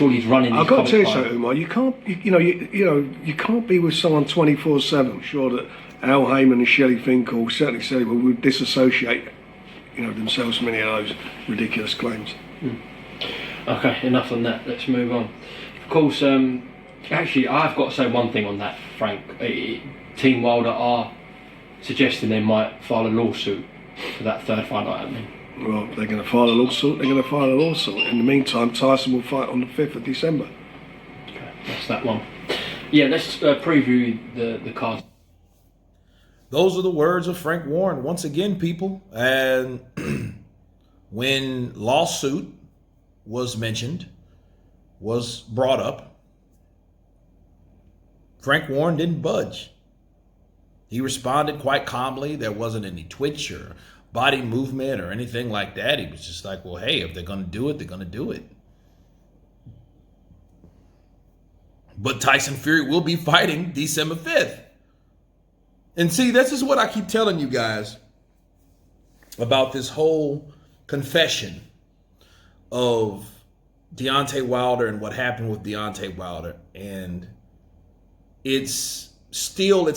surely he's running. I've got to tell you something, Umar. You can't, you can't be with someone 24/7. I'm sure that Al Heyman and Shelley Finkel certainly said would disassociate, themselves from any of those ridiculous claims. Okay, enough on that. Let's move on. Of course, actually, I've got to say one thing on that, Frank. Team Wilder are suggesting they might file a lawsuit for that third fight not happening. Well, they're going to file a lawsuit. They're going to file a lawsuit. In the meantime, Tyson will fight on the 5th of December. Okay, that's that one. Yeah, let's preview the card. Those are the words of Frank Warren once again, people. And when lawsuit was mentioned, was brought up, Frank Warren didn't budge. He responded quite calmly. There wasn't any twitch or body movement or anything like that. He was just like, well, hey, if they're going to do it, they're going to do it. But Tyson Fury will be fighting December 5th. And see, this is what I keep telling you guys about this whole confession of Deontay Wilder and what happened with Deontay Wilder. And it's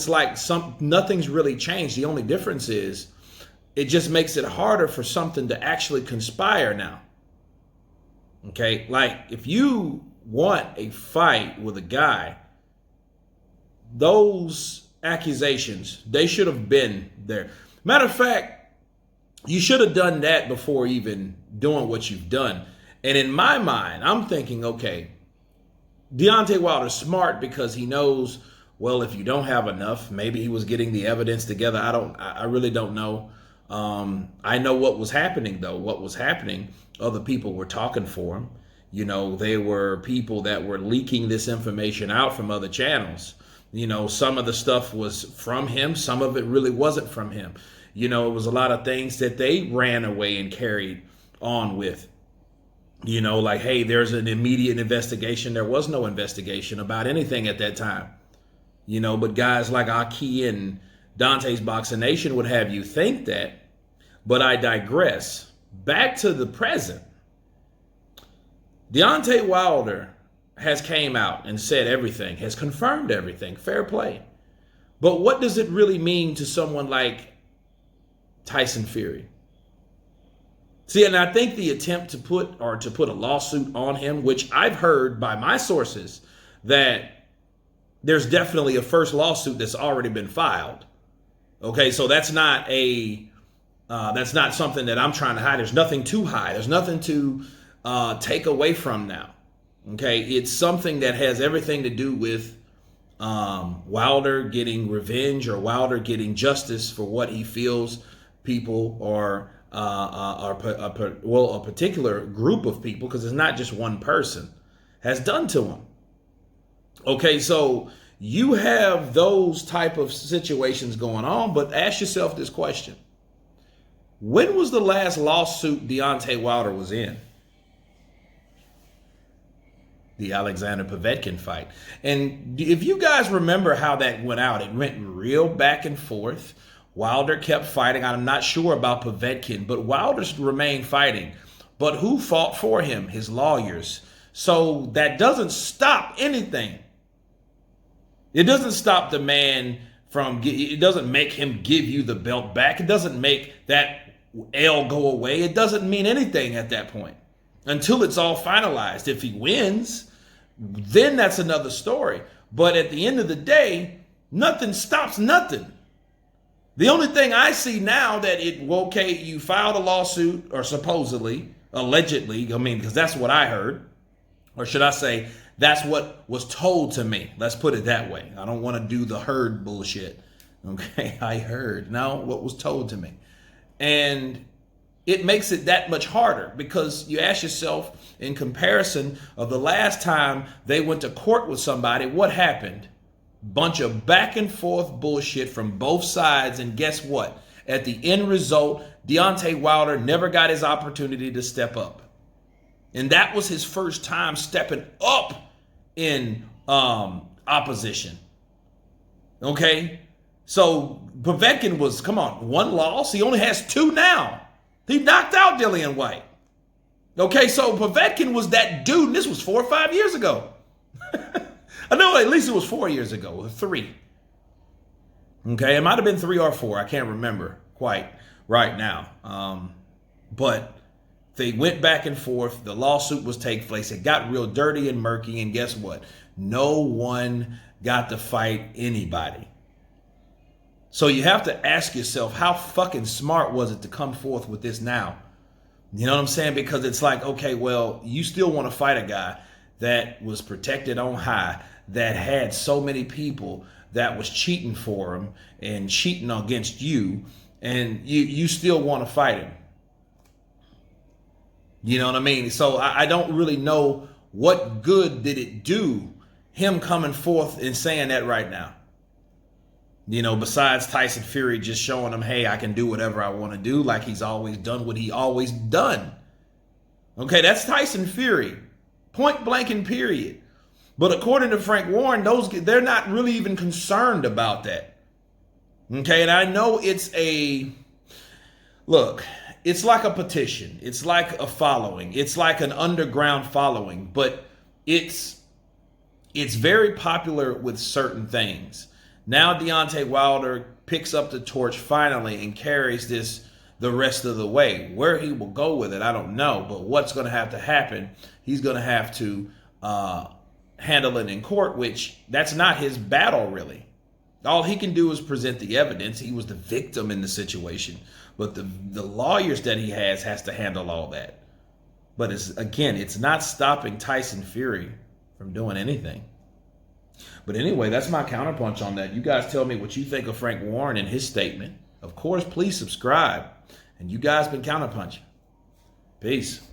like nothing's really changed. The only difference is it just makes it harder for something to actually conspire now. Okay, like if you want a fight with a guy, those accusations, they should have been there. Matter of fact, you should have done that before even doing what you've done. And in my mind, I'm thinking, okay, Deontay Wilder's smart because he knows, well, if you don't have enough, maybe he was getting the evidence together. I really don't know. I know what was happening, though. What was happening, other people were talking for him. They were people that were leaking this information out from other channels. Some of the stuff was from him. Some of it really wasn't from him. It was a lot of things that they ran away and carried on with. Like, hey, there's an immediate investigation. There was no investigation about anything at that time. But guys like Aki and Dante's Boxing Nation would have you think that. But I digress. Back to the present. Deontay Wilder has came out and said everything, has confirmed everything. Fair play. But what does it really mean to someone like Tyson Fury? See, and I think the attempt to put a lawsuit on him, which I've heard by my sources that there's definitely a first lawsuit that's already been filed. Okay, so that's not something that I'm trying to hide. There's nothing to hide. There's nothing to take away from now. Okay, it's something that has everything to do with Wilder getting revenge or Wilder getting justice for what he feels people are a particular group of people, because it's not just one person, has done to him. Okay, so you have those type of situations going on, but ask yourself this question. When was the last lawsuit Deontay Wilder was in? The Alexander Povetkin fight. And if you guys remember how that went out, it went real back and forth. Wilder kept fighting. I'm not sure about Povetkin, but Wilder remained fighting. But who fought for him? His lawyers. So that doesn't stop anything. It doesn't stop the man it doesn't make him give you the belt back. It doesn't make that L go away. It doesn't mean anything at that point until it's all finalized. If he wins, then that's another story. But at the end of the day, nothing stops nothing. The only thing I see now that you filed a lawsuit, or supposedly, allegedly, because that's what I heard, or should I say, that's what was told to me. Let's put it that way. I don't want to do the heard bullshit. Okay, I heard. No, what was told to me. And it makes it that much harder, because you ask yourself, in comparison of the last time they went to court with somebody, what happened? Bunch of back and forth bullshit from both sides. And guess what? At the end result, Deontay Wilder never got his opportunity to step up. And that was his first time stepping up in opposition. Okay? So Povetkin was, one loss. He only has 2 now. He knocked out Dillian White. Okay, so Povetkin was that dude, and this was 4 or 5 years ago. I know at least it was 4 years ago, or 3. Okay, it might have been 3 or 4. I can't remember quite right now. But they went back and forth. The lawsuit was taking place. It got real dirty and murky. And guess what? No one got to fight anybody. So you have to ask yourself, how fucking smart was it to come forth with this now? You know what I'm saying? Because it's like, okay, well, you still want to fight a guy that was protected on high, that had so many people that was cheating for him and cheating against you, and you still want to fight him. You know what I mean? So I don't really know what good did it do him coming forth and saying that right now. You know, besides Tyson Fury just showing him, hey, I can do whatever I want to do, like he's always done what he always done. Okay, that's Tyson Fury. Point blank and period. But according to Frank Warren, they're not really even concerned about that. Okay, and I know it's it's like a petition. It's like a following. It's like an underground following, but it's very popular with certain things. Now Deontay Wilder picks up the torch finally and carries this the rest of the way. Where he will go with it, I don't know. But what's going to have to happen, he's going to have to handle it in court, which that's not his battle, really. All he can do is present the evidence. He was the victim in the situation. But the lawyers that he has to handle all that. But it's not stopping Tyson Fury from doing anything. But anyway, that's my counterpunch on that. You guys tell me what you think of Frank Warren and his statement. Of course, please subscribe. And you guys been counterpunching. Peace.